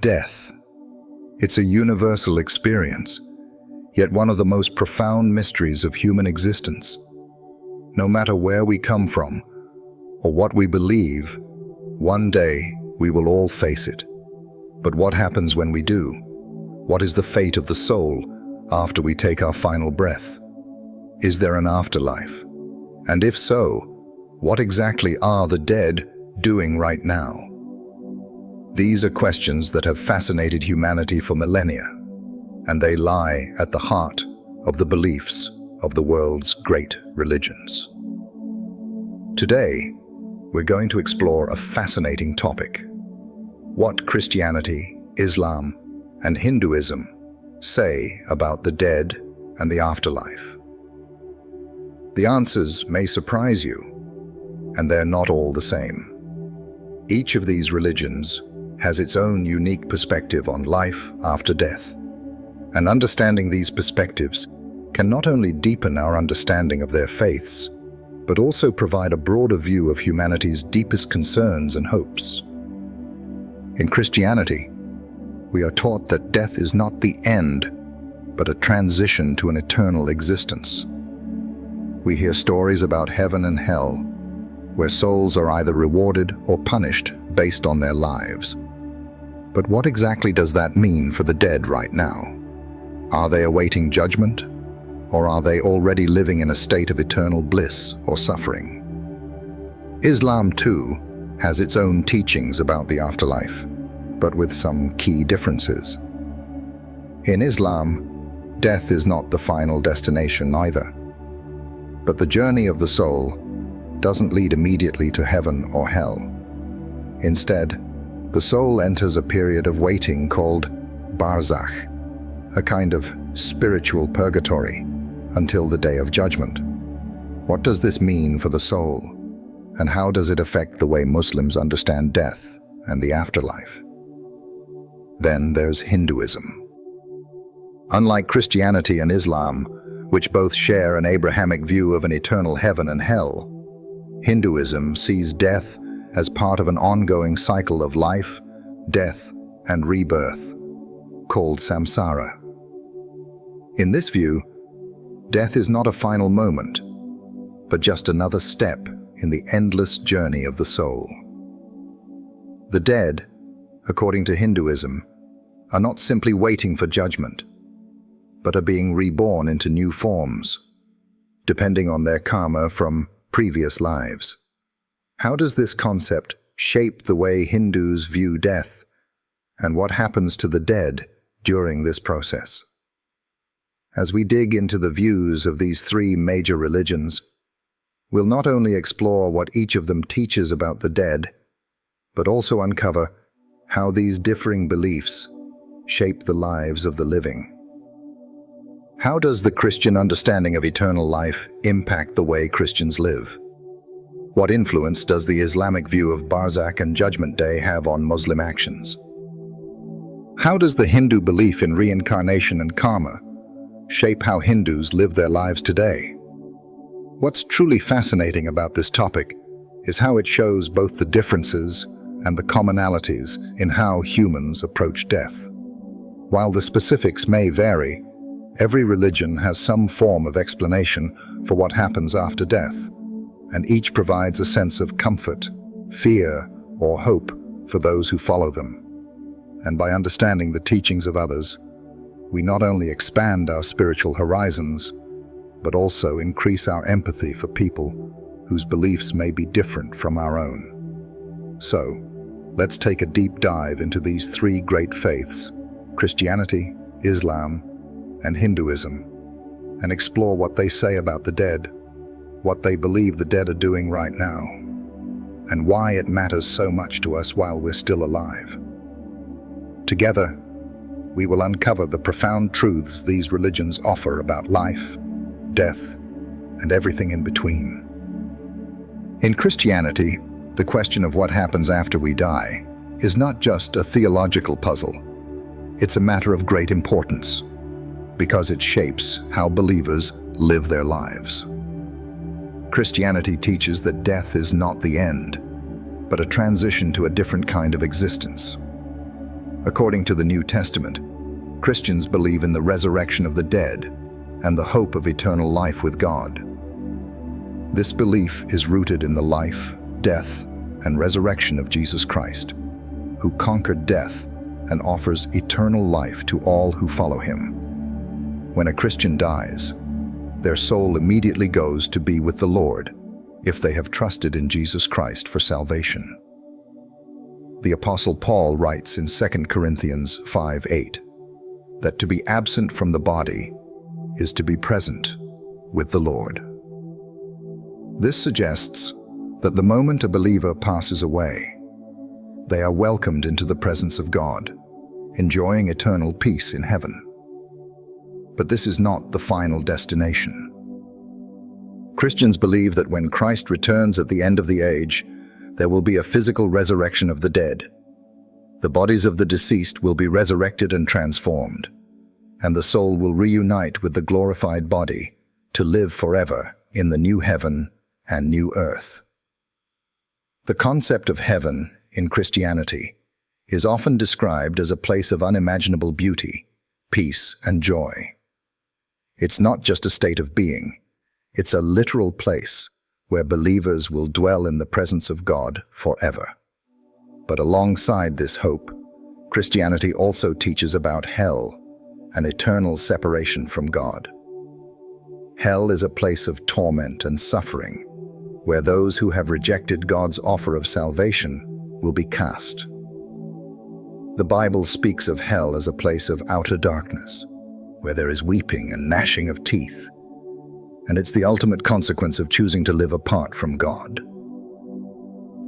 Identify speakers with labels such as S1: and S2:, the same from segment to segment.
S1: Death. It's a universal experience, yet one of the most profound mysteries of human existence. No matter where we come from or what we believe, one day we will all face it. But what happens when we do? What is the fate of the soul after we take our final breath? Is there an afterlife? And if so, what exactly are the dead doing right now? These are questions that have fascinated humanity for millennia, and they lie at the heart of the beliefs of the world's great religions. Today, we're going to explore a fascinating topic: what Christianity, Islam, and Hinduism say about the dead and the afterlife. The answers may surprise you, and they're not all the same. Each of these religions has its own unique perspective on life after death. And understanding these perspectives can not only deepen our understanding of their faiths, but also provide a broader view of humanity's deepest concerns and hopes. In Christianity, we are taught that death is not the end, but a transition to an eternal existence. We hear stories about heaven and hell, where souls are either rewarded or punished based on their lives. But what exactly does that mean for the dead right now? Are they awaiting judgment, or are they already living in a state of eternal bliss or suffering? Islam, too, has its own teachings about the afterlife, but with some key differences. In Islam, death is not the final destination either. But the journey of the soul doesn't lead immediately to heaven or hell. Instead, the soul enters a period of waiting called barzakh, a kind of spiritual purgatory, until the day of judgment. What does this mean for the soul, and how does it affect the way Muslims understand death and the afterlife? Then there's Hinduism. Unlike Christianity and Islam, which both share an Abrahamic view of an eternal heaven and hell, Hinduism sees death as part of an ongoing cycle of life, death, and rebirth, called samsara. In this view, death is not a final moment, but just another step in the endless journey of the soul. The dead, according to Hinduism, are not simply waiting for judgment, but are being reborn into new forms, depending on their karma from previous lives. How does this concept shape the way Hindus view death, and what happens to the dead during this process? As we dig into the views of these three major religions, we'll not only explore what each of them teaches about the dead, but also uncover how these differing beliefs shape the lives of the living. How does the Christian understanding of eternal life impact the way Christians live? What influence does the Islamic view of Barzakh and Judgment Day have on Muslim actions? How does the Hindu belief in reincarnation and karma shape how Hindus live their lives today? What's truly fascinating about this topic is how it shows both the differences and the commonalities in how humans approach death. While the specifics may vary, every religion has some form of explanation for what happens after death, and each provides a sense of comfort, fear, or hope for those who follow them. And by understanding the teachings of others, we not only expand our spiritual horizons, but also increase our empathy for people whose beliefs may be different from our own. So, let's take a deep dive into these three great faiths, Christianity, Islam, and Hinduism, and explore what they say about the dead, what they believe the dead are doing right now, and why it matters so much to us while we're still alive. Together, we will uncover the profound truths these religions offer about life, death, and everything in between. In Christianity, the question of what happens after we die is not just a theological puzzle. It's a matter of great importance, because it shapes how believers live their lives. Christianity teaches that death is not the end, but a transition to a different kind of existence. According to the New Testament, Christians believe in the resurrection of the dead and the hope of eternal life with God. This belief is rooted in the life, death, and resurrection of Jesus Christ, who conquered death and offers eternal life to all who follow him. When a Christian dies, their soul immediately goes to be with the Lord if they have trusted in Jesus Christ for salvation. The Apostle Paul writes in 2 Corinthians 5:8 that to be absent from the body is to be present with the Lord. This suggests that the moment a believer passes away, they are welcomed into the presence of God, enjoying eternal peace in heaven. But this is not the final destination. Christians believe that when Christ returns at the end of the age, there will be a physical resurrection of the dead. The bodies of the deceased will be resurrected and transformed, and the soul will reunite with the glorified body to live forever in the new heaven and new earth. The concept of heaven in Christianity is often described as a place of unimaginable beauty, peace, and joy. It's not just a state of being, it's a literal place where believers will dwell in the presence of God forever. But alongside this hope, Christianity also teaches about hell, an eternal separation from God. Hell is a place of torment and suffering, where those who have rejected God's offer of salvation will be cast. The Bible speaks of hell as a place of outer darkness, where there is weeping and gnashing of teeth, and it's the ultimate consequence of choosing to live apart from God.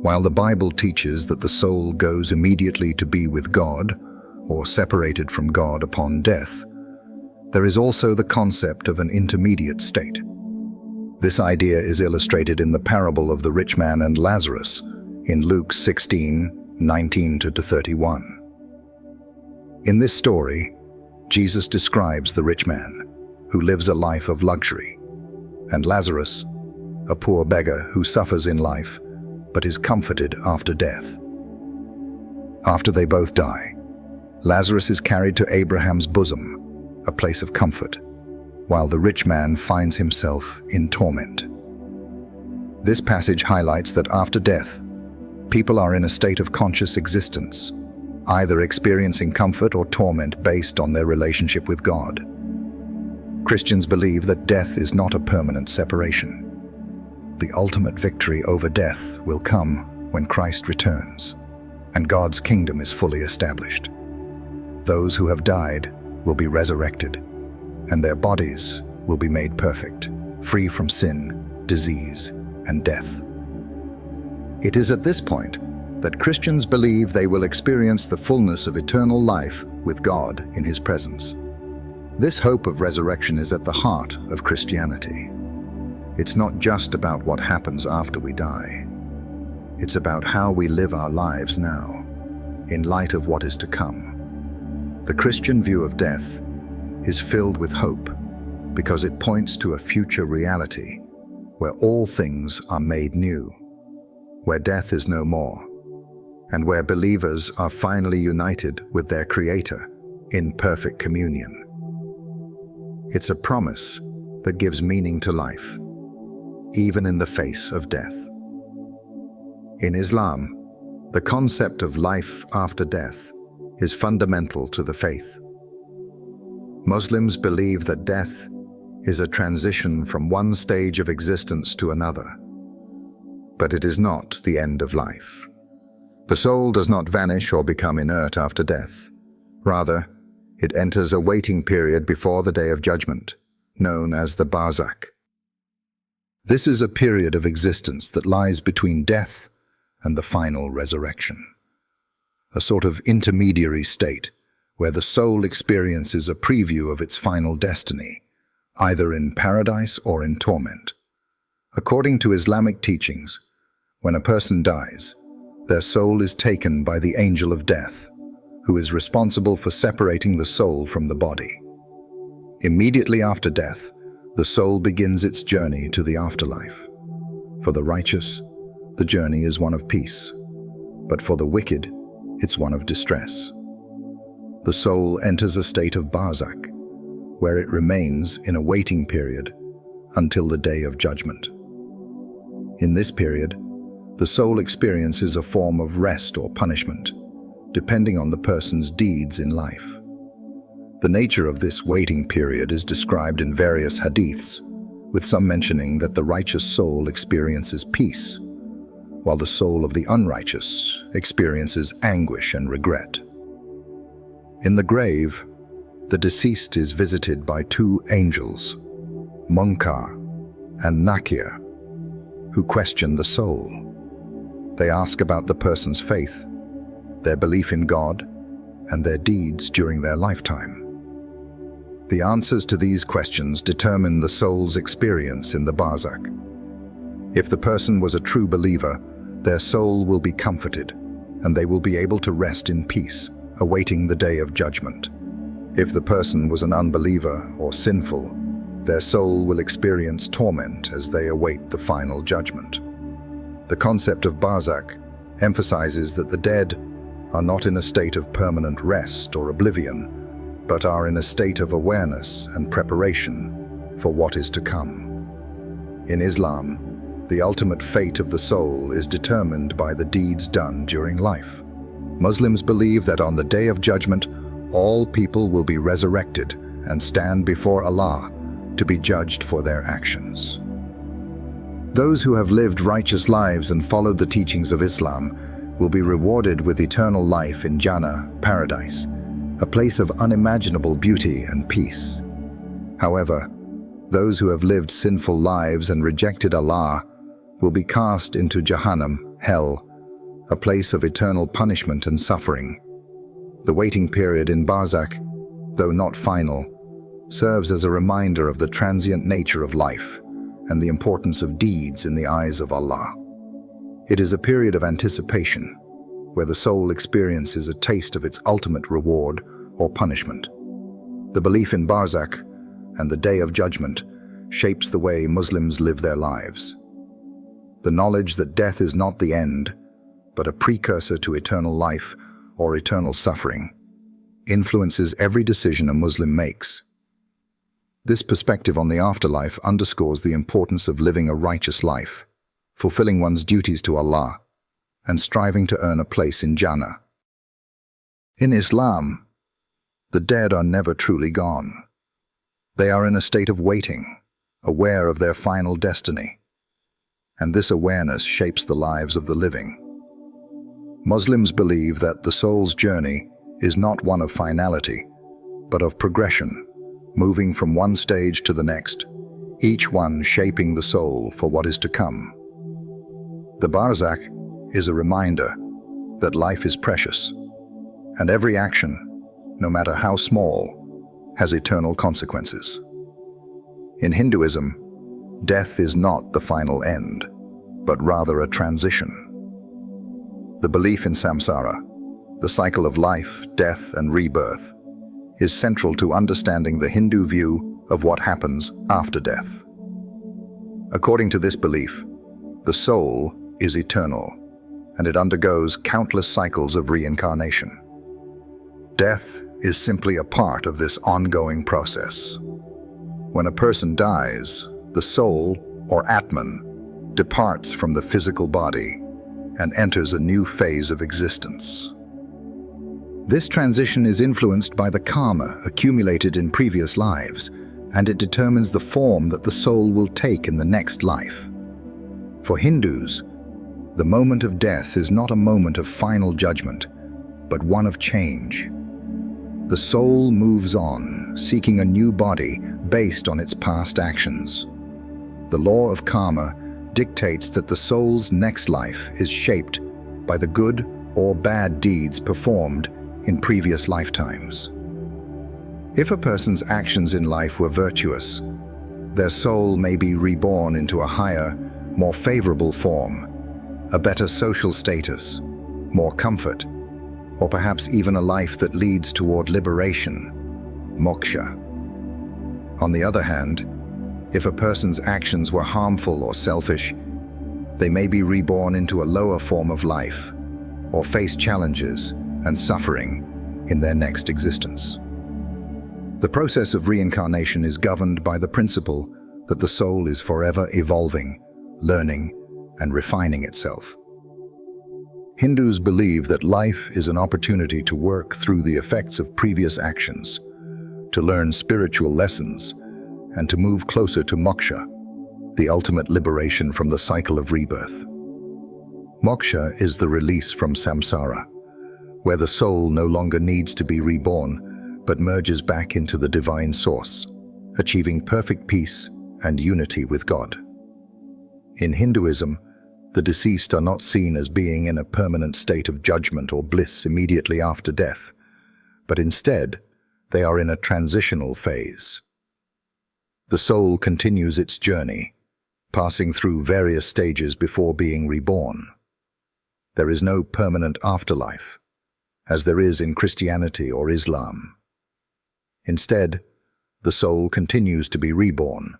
S1: While the Bible teaches that the soul goes immediately to be with God, or separated from God upon death, there is also the concept of an intermediate state. This idea is illustrated in the parable of the rich man and Lazarus in Luke 16:19-31. In this story, Jesus describes the rich man, who lives a life of luxury, and Lazarus, a poor beggar who suffers in life but is comforted after death. After they both die, Lazarus is carried to Abraham's bosom, a place of comfort, while the rich man finds himself in torment. This passage highlights that after death, people are in a state of conscious existence, either experiencing comfort or torment based on their relationship with God. Christians believe that death is not a permanent separation. The ultimate victory over death will come when Christ returns, and God's kingdom is fully established. Those who have died will be resurrected, and their bodies will be made perfect, free from sin, disease, and death. It is at this point that Christians believe they will experience the fullness of eternal life with God in His presence. This hope of resurrection is at the heart of Christianity. It's not just about what happens after we die. It's about how we live our lives now, in light of what is to come. The Christian view of death is filled with hope because it points to a future reality where all things are made new, where death is no more, and where believers are finally united with their Creator in perfect communion. It's a promise that gives meaning to life, even in the face of death. In Islam, the concept of life after death is fundamental to the faith. Muslims believe that death is a transition from one stage of existence to another, but it is not the end of life. The soul does not vanish or become inert after death. Rather, it enters a waiting period before the Day of Judgment, known as the Barzakh. This is a period of existence that lies between death and the final resurrection, a sort of intermediary state where the soul experiences a preview of its final destiny, either in paradise or in torment. According to Islamic teachings, when a person dies, their soul is taken by the angel of death, who is responsible for separating the soul from the body. Immediately after death, the soul begins its journey to the afterlife. For the righteous, the journey is one of peace, but for the wicked, it's one of distress. the soul enters a state of barzakh, where it remains in a waiting period until the day of judgment. In this period, the soul experiences a form of rest or punishment, depending on the person's deeds in life. The nature of this waiting period is described in various hadiths, with some mentioning that the righteous soul experiences peace, while the soul of the unrighteous experiences anguish and regret. In the grave, the deceased is visited by two angels, Munkar and Nakir, who question the soul. They ask about the person's faith, their belief in God, and their deeds during their lifetime. The answers to these questions determine the soul's experience in the barzakh. If the person was a true believer, their soul will be comforted, and they will be able to rest in peace, awaiting the day of judgment. If the person was an unbeliever or sinful, their soul will experience torment as they await the final judgment. The concept of barzakh emphasizes that the dead are not in a state of permanent rest or oblivion, but are in a state of awareness and preparation for what is to come. In Islam, the ultimate fate of the soul is determined by the deeds done during life. Muslims believe that on the Day of Judgment, all people will be resurrected and stand before Allah to be judged for their actions. Those who have lived righteous lives and followed the teachings of Islam will be rewarded with eternal life in Jannah, paradise, a place of unimaginable beauty and peace. However, those who have lived sinful lives and rejected Allah will be cast into Jahannam, hell, a place of eternal punishment and suffering. The waiting period in barzakh, though not final, serves as a reminder of the transient nature of life and the importance of deeds in the eyes of Allah. It is a period of anticipation, where the soul experiences a taste of its ultimate reward or punishment. The belief in barzakh and the Day of Judgment shapes the way Muslims live their lives. The knowledge that death is not the end, but a precursor to eternal life or eternal suffering, influences every decision a Muslim makes. This perspective on the afterlife underscores the importance of living a righteous life, fulfilling one's duties to Allah, and striving to earn a place in Jannah. In Islam, the dead are never truly gone. They are in a state of waiting, aware of their final destiny, and this awareness shapes the lives of the living. Muslims believe that the soul's journey is not one of finality, but of progression, moving from one stage to the next, each one shaping the soul for what is to come. The barzakh is a reminder that life is precious, and every action, no matter how small, has eternal consequences. In Hinduism, death is not the final end, but rather a transition. The belief in samsara, the cycle of life, death, and rebirth, is central to understanding the Hindu view of what happens after death. According to this belief, the soul is eternal, and it undergoes countless cycles of reincarnation. Death is simply a part of this ongoing process. When a person dies, the soul, or Atman, departs from the physical body and enters a new phase of existence. This transition is influenced by the karma accumulated in previous lives, and it determines the form that the soul will take in the next life. For Hindus, the moment of death is not a moment of final judgment, but one of change. The soul moves on, seeking a new body based on its past actions. The law of karma dictates that the soul's next life is shaped by the good or bad deeds performed in previous lifetimes. If a person's actions in life were virtuous, their soul may be reborn into a higher, more favorable form, a better social status, more comfort, or perhaps even a life that leads toward liberation, moksha. On the other hand, if a person's actions were harmful or selfish, they may be reborn into a lower form of life, or face challenges and suffering in their next existence. The process of reincarnation is governed by the principle that the soul is forever evolving, learning, and refining itself. Hindus believe that life is an opportunity to work through the effects of previous actions, to learn spiritual lessons, and to move closer to moksha, the ultimate liberation from the cycle of rebirth. Moksha is the release from samsara, where the soul no longer needs to be reborn, but merges back into the divine source, achieving perfect peace and unity with God. In Hinduism, the deceased are not seen as being in a permanent state of judgment or bliss immediately after death, but instead, they are in a transitional phase. The soul continues its journey, passing through various stages before being reborn. There is no permanent afterlife, as there is in Christianity or Islam. Instead, the soul continues to be reborn,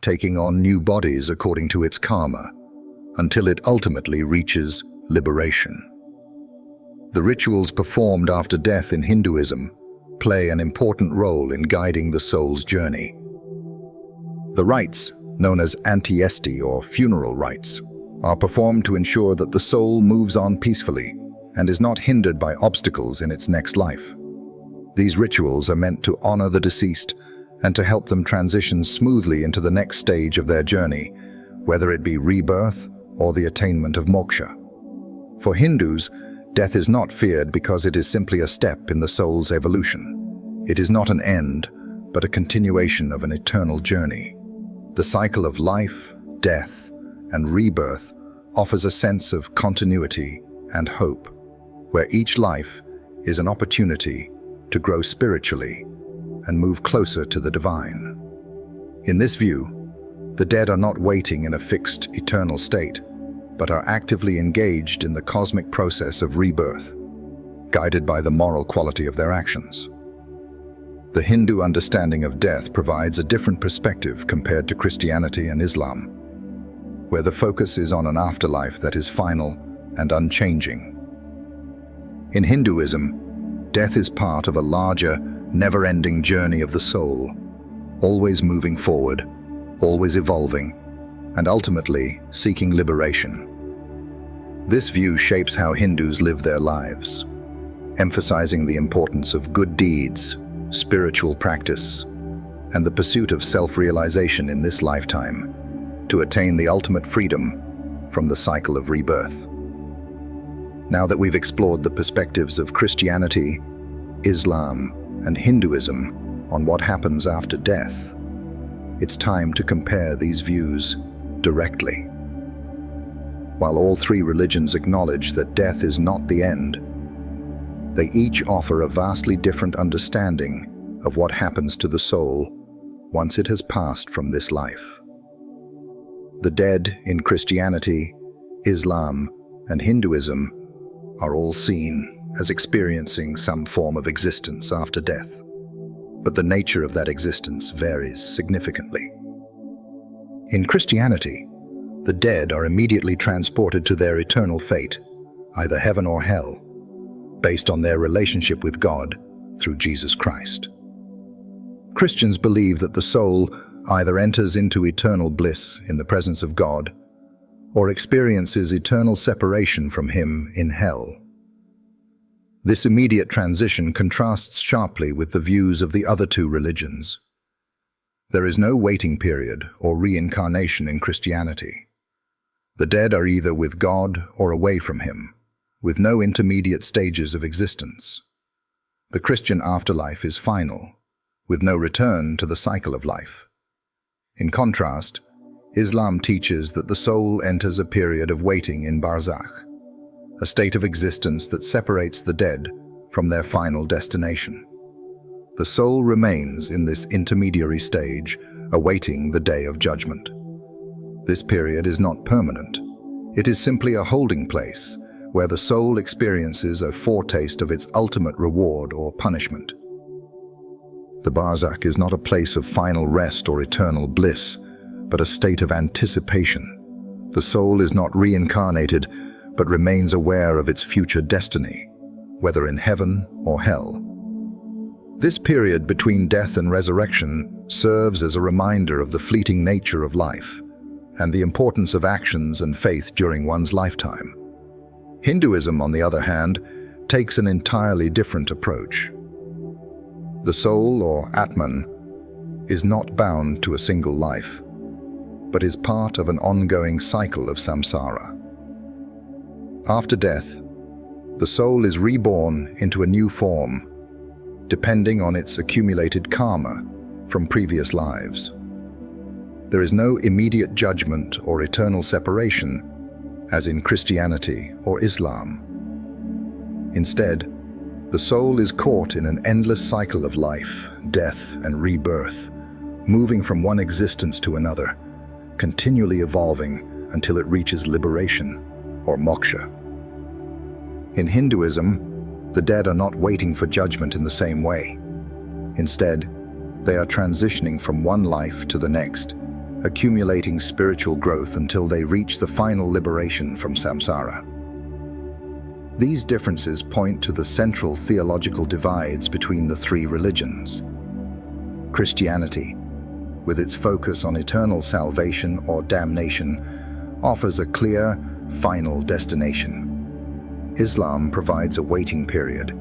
S1: taking on new bodies according to its karma, until it ultimately reaches liberation. The rituals performed after death in Hinduism play an important role in guiding the soul's journey. The rites, known as antiesti or funeral rites, are performed to ensure that the soul moves on peacefully and is not hindered by obstacles in its next life. These rituals are meant to honor the deceased and to help them transition smoothly into the next stage of their journey, whether it be rebirth or the attainment of moksha. For Hindus, death is not feared because it is simply a step in the soul's evolution. It is not an end, but a continuation of an eternal journey. The cycle of life, death, and rebirth offers a sense of continuity and hope, where each life is an opportunity to grow spiritually and move closer to the divine. In this view, the dead are not waiting in a fixed, eternal state, but are actively engaged in the cosmic process of rebirth, guided by the moral quality of their actions. The Hindu understanding of death provides a different perspective compared to Christianity and Islam, where the focus is on an afterlife that is final and unchanging. In Hinduism, death is part of a larger, never-ending journey of the soul, always moving forward, always evolving, and ultimately seeking liberation. This view shapes how Hindus live their lives, emphasizing the importance of good deeds, spiritual practice, and the pursuit of self-realization in this lifetime to attain the ultimate freedom from the cycle of rebirth. Now that we've explored the perspectives of Christianity, Islam, and Hinduism on what happens after death, it's time to compare these views directly. While all three religions acknowledge that death is not the end, they each offer a vastly different understanding of what happens to the soul once it has passed from this life. The dead in Christianity, Islam, and Hinduism are all seen as experiencing some form of existence after death, but the nature of that existence varies significantly. In Christianity, the dead are immediately transported to their eternal fate, either heaven or hell, based on their relationship with God through Jesus Christ. Christians believe that the soul either enters into eternal bliss in the presence of God or experiences eternal separation from Him in hell. This immediate transition contrasts sharply with the views of the other two religions. There is no waiting period or reincarnation in Christianity. The dead are either with God or away from Him, with no intermediate stages of existence. The Christian afterlife is final, with no return to the cycle of life. In contrast, Islam teaches that the soul enters a period of waiting in barzakh, a state of existence that separates the dead from their final destination. The soul remains in this intermediary stage, awaiting the day of judgment. This period is not permanent. It is simply a holding place where the soul experiences a foretaste of its ultimate reward or punishment. The barzakh is not a place of final rest or eternal bliss, but a state of anticipation. The soul is not reincarnated, but remains aware of its future destiny, whether in heaven or hell. This period between death and resurrection serves as a reminder of the fleeting nature of life and the importance of actions and faith during one's lifetime. Hinduism, on the other hand, takes an entirely different approach. The soul, or Atman, is not bound to a single life, but is part of an ongoing cycle of samsara. After death, the soul is reborn into a new form, depending on its accumulated karma from previous lives. There is no immediate judgment or eternal separation, as in Christianity or Islam. Instead, the soul is caught in an endless cycle of life, death, and rebirth, moving from one existence to another, continually evolving until it reaches liberation, or moksha. In Hinduism, the dead are not waiting for judgment in the same way. Instead, they are transitioning from one life to the next, accumulating spiritual growth until they reach the final liberation from samsara. These differences point to the central theological divides between the three religions. Christianity, with its focus on eternal salvation or damnation, offers a clear, final destination. Islam provides a waiting period,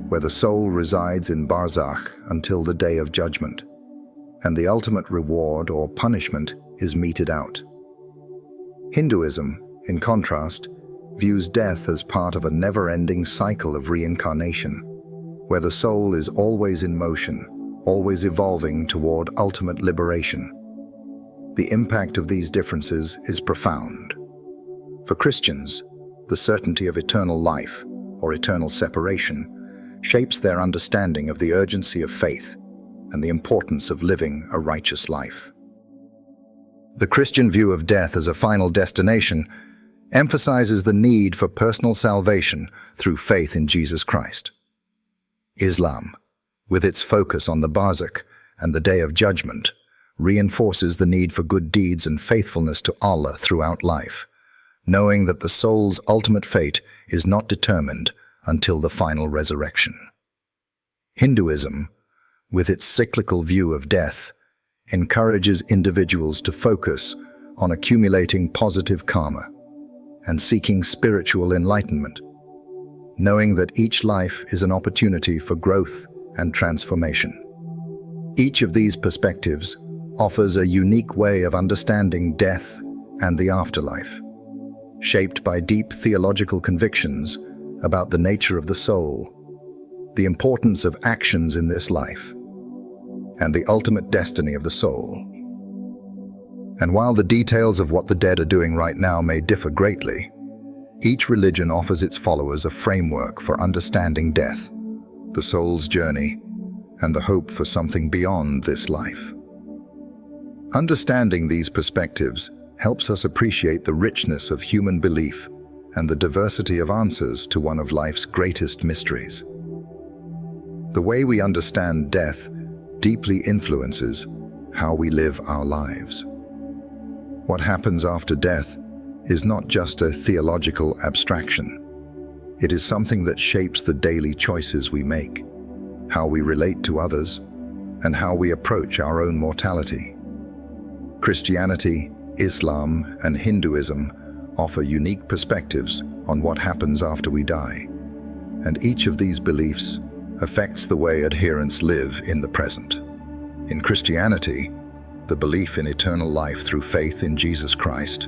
S1: where the soul resides in barzakh until the day of judgment, and the ultimate reward or punishment is meted out. Hinduism, in contrast, views death as part of a never-ending cycle of reincarnation, where the soul is always in motion, always evolving toward ultimate liberation. The impact of these differences is profound. For Christians, the certainty of eternal life, or eternal separation, shapes their understanding of the urgency of faith and the importance of living a righteous life. The Christian view of death as a final destination emphasizes the need for personal salvation through faith in Jesus Christ. Islam, with its focus on the barzakh and the Day of Judgment, reinforces the need for good deeds and faithfulness to Allah throughout life, knowing that the soul's ultimate fate is not determined until the final resurrection. Hinduism, with its cyclical view of death, encourages individuals to focus on accumulating positive karma and seeking spiritual enlightenment, knowing that each life is an opportunity for growth and transformation. Each of these perspectives offers a unique way of understanding death and the afterlife, shaped by deep theological convictions about the nature of the soul, the importance of actions in this life, and the ultimate destiny of the soul. And while the details of what the dead are doing right now may differ greatly, each religion offers its followers a framework for understanding death, the soul's journey, and the hope for something beyond this life. Understanding these perspectives helps us appreciate the richness of human belief and the diversity of answers to one of life's greatest mysteries. The way we understand death deeply influences how we live our lives. What happens after death is not just a theological abstraction. It is something that shapes the daily choices we make, how we relate to others, and how we approach our own mortality. Christianity, Islam, and Hinduism offer unique perspectives on what happens after we die, and each of these beliefs affects the way adherents live in the present. In Christianity, the belief in eternal life through faith in Jesus Christ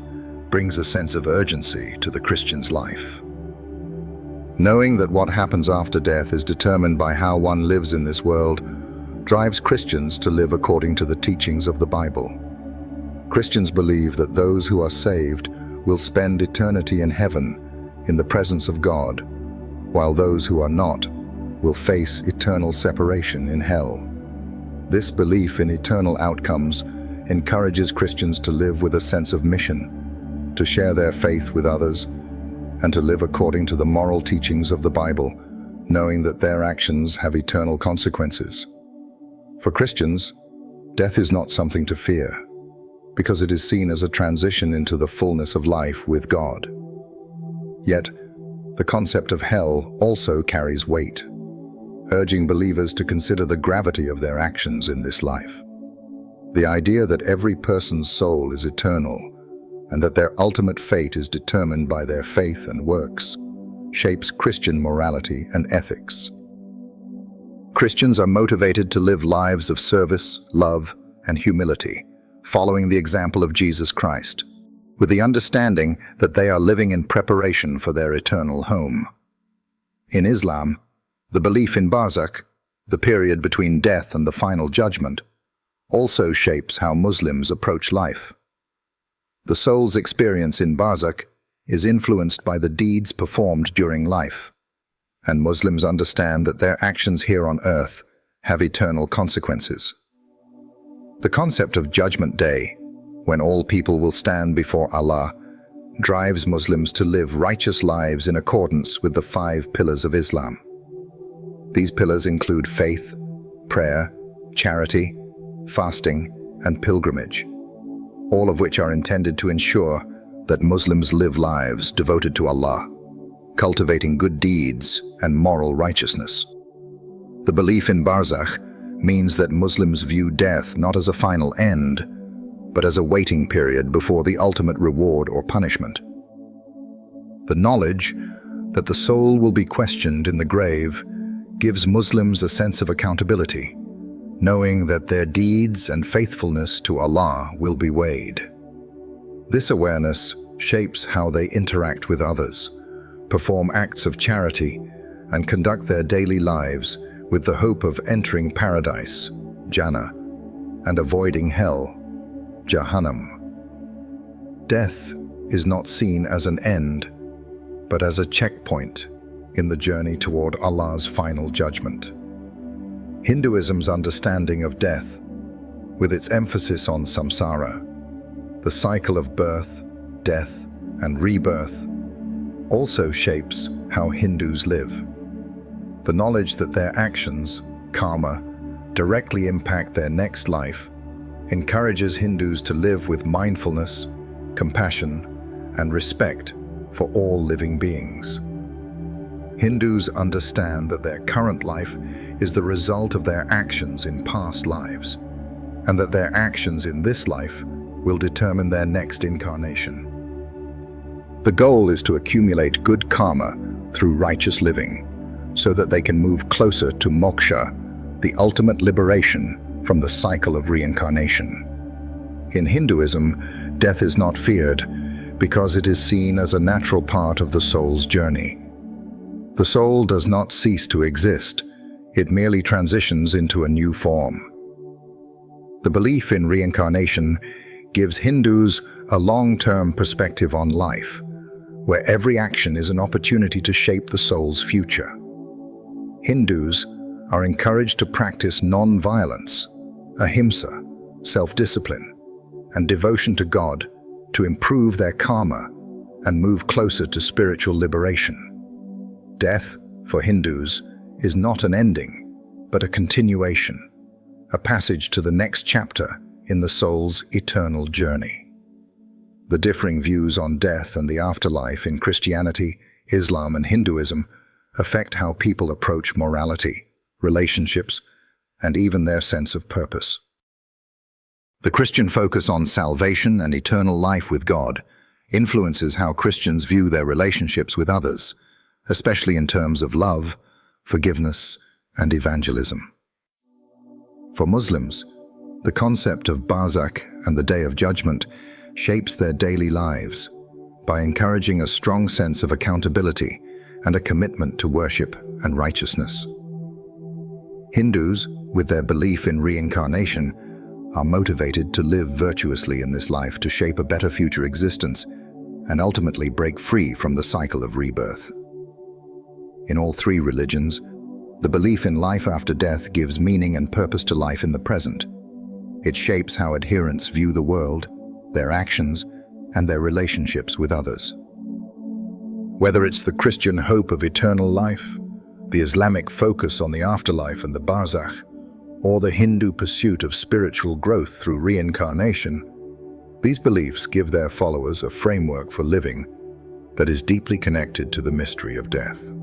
S1: brings a sense of urgency to the Christian's life. Knowing that what happens after death is determined by how one lives in this world drives Christians to live according to the teachings of the Bible. Christians believe that those who are saved will spend eternity in heaven in the presence of God, while those who are not will face eternal separation in hell. This belief in eternal outcomes encourages Christians to live with a sense of mission, to share their faith with others, and to live according to the moral teachings of the Bible, knowing that their actions have eternal consequences. For Christians, death is not something to fear, because it is seen as a transition into the fullness of life with God. Yet, the concept of hell also carries weight. urging believers to consider the gravity of their actions in this life. The idea that every person's soul is eternal and that their ultimate fate is determined by their faith and works shapes Christian morality and ethics. Christians are motivated to live lives of service, love, and humility, following the example of Jesus Christ, with the understanding that they are living in preparation for their eternal home. In Islam, the belief in barzakh, the period between death and the final judgment, also shapes how Muslims approach life. The soul's experience in barzakh is influenced by the deeds performed during life, and Muslims understand that their actions here on earth have eternal consequences. The concept of Judgment Day, when all people will stand before Allah, drives Muslims to live righteous lives in accordance with the 5 pillars of Islam. These pillars include faith, prayer, charity, fasting, and pilgrimage, all of which are intended to ensure that Muslims live lives devoted to Allah, cultivating good deeds and moral righteousness. The belief in barzakh means that Muslims view death not as a final end, but as a waiting period before the ultimate reward or punishment. The knowledge that the soul will be questioned in the grave gives Muslims a sense of accountability, knowing that their deeds and faithfulness to Allah will be weighed. This awareness shapes how they interact with others, perform acts of charity, and conduct their daily lives with the hope of entering paradise, Jannah, and avoiding hell, Jahannam. Death is not seen as an end, but as a checkpoint in the journey toward Allah's final judgment. Hinduism's understanding of death, with its emphasis on samsara, the cycle of birth, death, and rebirth, also shapes how Hindus live. The knowledge that their actions, karma, directly impact their next life encourages Hindus to live with mindfulness, compassion, and respect for all living beings. Hindus understand that their current life is the result of their actions in past lives, and that their actions in this life will determine their next incarnation. The goal is to accumulate good karma through righteous living, so that they can move closer to moksha, the ultimate liberation from the cycle of reincarnation. In Hinduism, death is not feared because it is seen as a natural part of the soul's journey. The soul does not cease to exist, it merely transitions into a new form. The belief in reincarnation gives Hindus a long-term perspective on life, where every action is an opportunity to shape the soul's future. Hindus are encouraged to practice non-violence, ahimsa, self-discipline, and devotion to God to improve their karma and move closer to spiritual liberation. Death, for Hindus, is not an ending, but a continuation, a passage to the next chapter in the soul's eternal journey. The differing views on death and the afterlife in Christianity, Islam, and Hinduism affect how people approach morality, relationships, and even their sense of purpose. The Christian focus on salvation and eternal life with God influences how Christians view their relationships with others, especially in terms of love, forgiveness, and evangelism. For Muslims, the concept of barzakh and the Day of Judgment shapes their daily lives by encouraging a strong sense of accountability and a commitment to worship and righteousness. Hindus, with their belief in reincarnation, are motivated to live virtuously in this life to shape a better future existence and ultimately break free from the cycle of rebirth. In all 3 religions, the belief in life after death gives meaning and purpose to life in the present. It shapes how adherents view the world, their actions, and their relationships with others. Whether it's the Christian hope of eternal life, the Islamic focus on the afterlife and the barzakh, or the Hindu pursuit of spiritual growth through reincarnation, these beliefs give their followers a framework for living that is deeply connected to the mystery of death.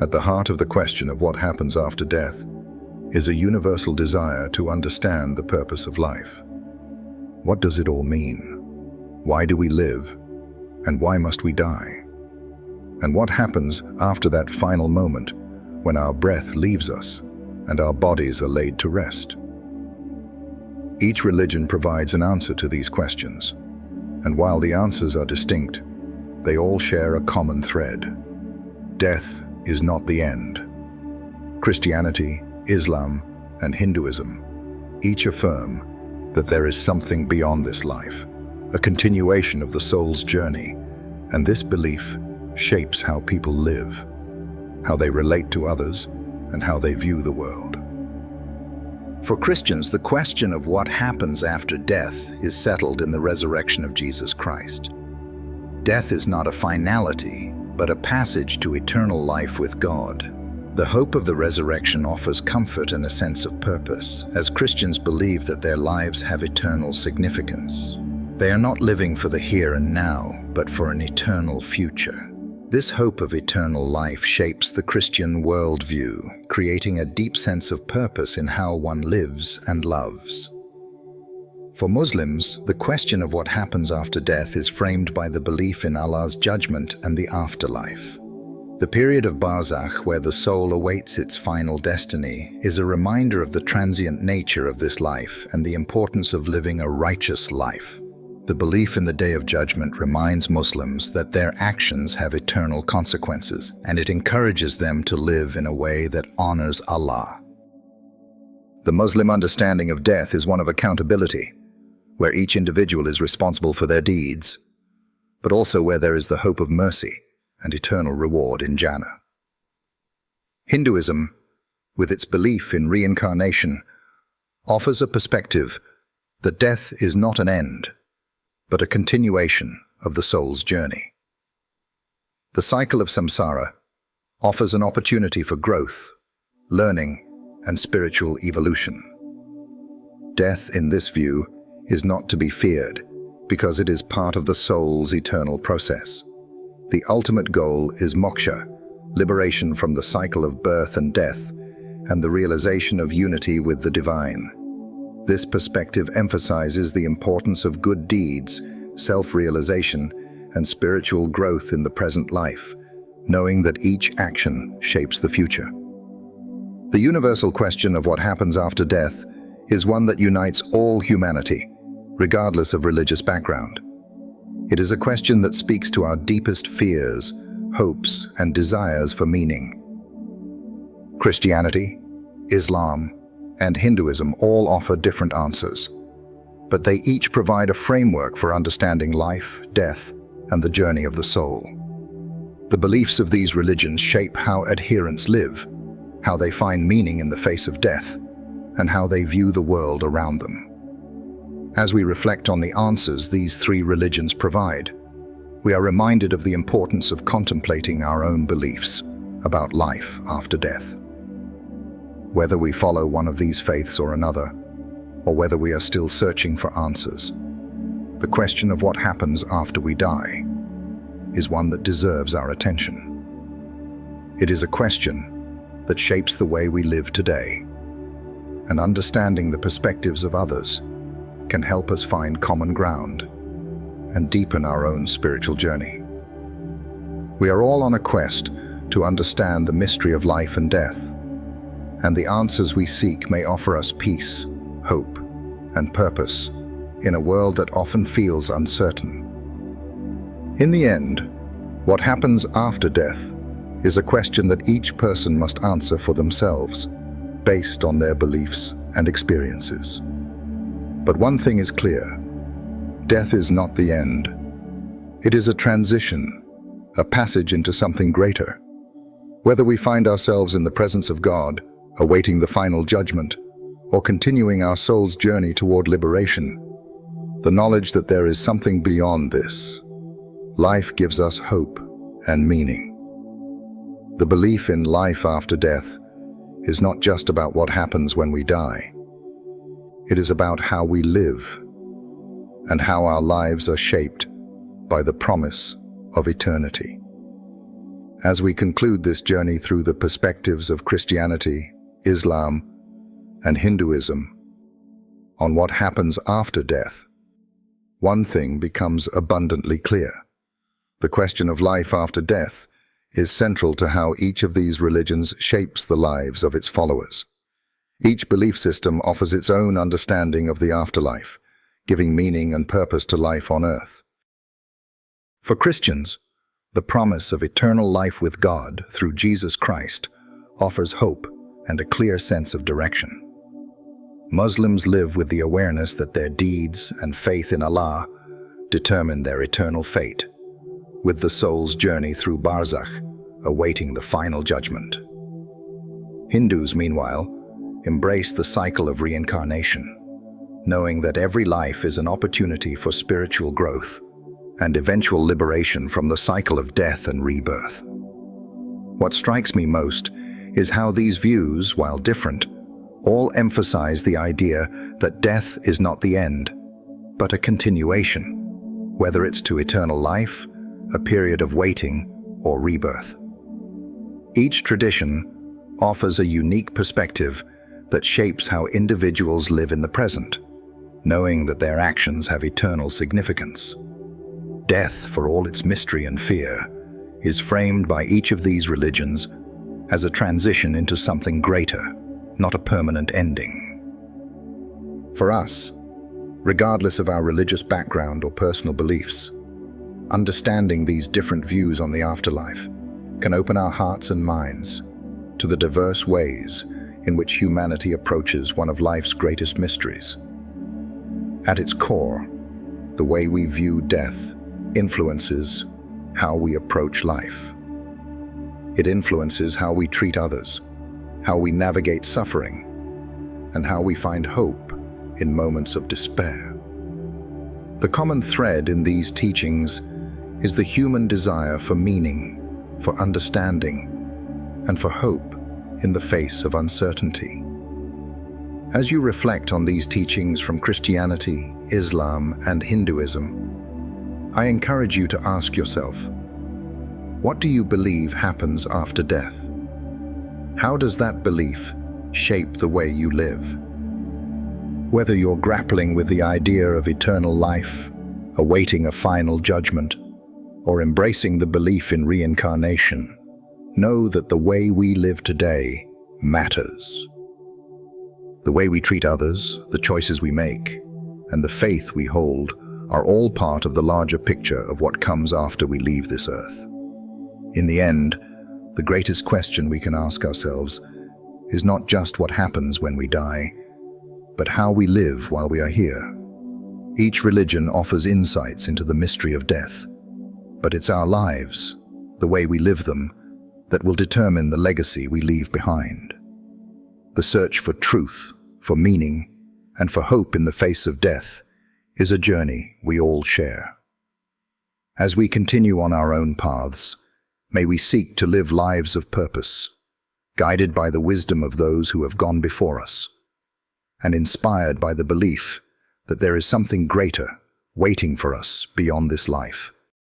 S1: At the heart of the question of what happens after death is a universal desire to understand the purpose of life. What does it all mean? Why do we live? And why must we die? And what happens after that final moment when our breath leaves us and our bodies are laid to rest? Each religion provides an answer to these questions, and while the answers are distinct, they all share a common thread. Death is not the end. Christianity, Islam, and Hinduism each affirm that there is something beyond this life, a continuation of the soul's journey, and this belief shapes how people live, how they relate to others, and how they view the world. For Christians, the question of what happens after death is settled in the resurrection of Jesus Christ. Death is not a finality, but a passage to eternal life with God. The hope of the resurrection offers comfort and a sense of purpose, as Christians believe that their lives have eternal significance. They are not living for the here and now, but for an eternal future. This hope of eternal life shapes the Christian worldview, creating a deep sense of purpose in how one lives and loves. For Muslims, the question of what happens after death is framed by the belief in Allah's judgment and the afterlife. The period of barzakh, where the soul awaits its final destiny, is a reminder of the transient nature of this life and the importance of living a righteous life. The belief in the Day of Judgment reminds Muslims that their actions have eternal consequences, and it encourages them to live in a way that honors Allah. The Muslim understanding of death is one of accountability, where each individual is responsible for their deeds, but also where there is the hope of mercy and eternal reward in Jannah. Hinduism, with its belief in reincarnation, offers a perspective that death is not an end, but a continuation of the soul's journey. The cycle of samsara offers an opportunity for growth, learning, and spiritual evolution. Death, in this view, is not to be feared because it is part of the soul's eternal process. The ultimate goal is moksha, liberation from the cycle of birth and death, and the realization of unity with the divine. This perspective emphasizes the importance of good deeds, self-realization, and spiritual growth in the present life, knowing that each action shapes the future. The universal question of what happens after death is one that unites all humanity, regardless of religious background. It is a question that speaks to our deepest fears, hopes, and desires for meaning. Christianity, Islam, and Hinduism all offer different answers, but they each provide a framework for understanding life, death, and the journey of the soul. The beliefs of these religions shape how adherents live, how they find meaning in the face of death, and how they view the world around them. As we reflect on the answers these three religions provide, we are reminded of the importance of contemplating our own beliefs about life after death. Whether we follow one of these faiths or another, or whether we are still searching for answers, the question of what happens after we die is one that deserves our attention. It is a question that shapes the way we live today, and understanding the perspectives of others can help us find common ground and deepen our own spiritual journey. We are all on a quest to understand the mystery of life and death, and the answers we seek may offer us peace, hope, and purpose in a world that often feels uncertain. In the end, what happens after death is a question that each person must answer for themselves, based on their beliefs and experiences. But one thing is clear: death is not the end. It is a transition, a passage into something greater. Whether we find ourselves in the presence of God, awaiting the final judgment, or continuing our soul's journey toward liberation, the knowledge that there is something beyond this life gives us hope and meaning. The belief in life after death is not just about what happens when we die. It is about how we live and how our lives are shaped by the promise of eternity. As we conclude this journey through the perspectives of Christianity, Islam, and Hinduism, on what happens after death, one thing becomes abundantly clear. The question of life after death is central to how each of these religions shapes the lives of its followers. Each belief system offers its own understanding of the afterlife, giving meaning and purpose to life on earth. For Christians, the promise of eternal life with God through Jesus Christ offers hope and a clear sense of direction. Muslims live with the awareness that their deeds and faith in Allah determine their eternal fate, with the soul's journey through barzakh awaiting the final judgment. Hindus, meanwhile, embrace the cycle of reincarnation, knowing that every life is an opportunity for spiritual growth and eventual liberation from the cycle of death and rebirth. What strikes me most is how these views, while different, all emphasize the idea that death is not the end, but a continuation, whether it's to eternal life, a period of waiting, or rebirth. Each tradition offers a unique perspective that shapes how individuals live in the present, knowing that their actions have eternal significance. Death, for all its mystery and fear, is framed by each of these religions as a transition into something greater, not a permanent ending. For us, regardless of our religious background or personal beliefs, understanding these different views on the afterlife can open our hearts and minds to the diverse ways in which humanity approaches one of life's greatest mysteries. At its core, the way we view death influences how we approach life. It influences how we treat others, how we navigate suffering, and how we find hope in moments of despair. The common thread in these teachings is the human desire for meaning, for understanding, and for hope in the face of uncertainty. As you reflect on these teachings from Christianity, Islam, and Hinduism, I encourage you to ask yourself, what do you believe happens after death? How does that belief shape the way you live? Whether you're grappling with the idea of eternal life, awaiting a final judgment, or embracing the belief in reincarnation, know that the way we live today matters. The way we treat others, the choices we make, and the faith we hold are all part of the larger picture of what comes after we leave this earth. In the end, the greatest question we can ask ourselves is not just what happens when we die, but how we live while we are here. Each religion offers insights into the mystery of death, but it's our lives, the way we live them, that will determine the legacy we leave behind. The search for truth, for meaning, and for hope in the face of death is a journey we all share. As we continue on our own paths, may we seek to live lives of purpose, guided by the wisdom of those who have gone before us, and inspired by the belief that there is something greater waiting for us beyond this life.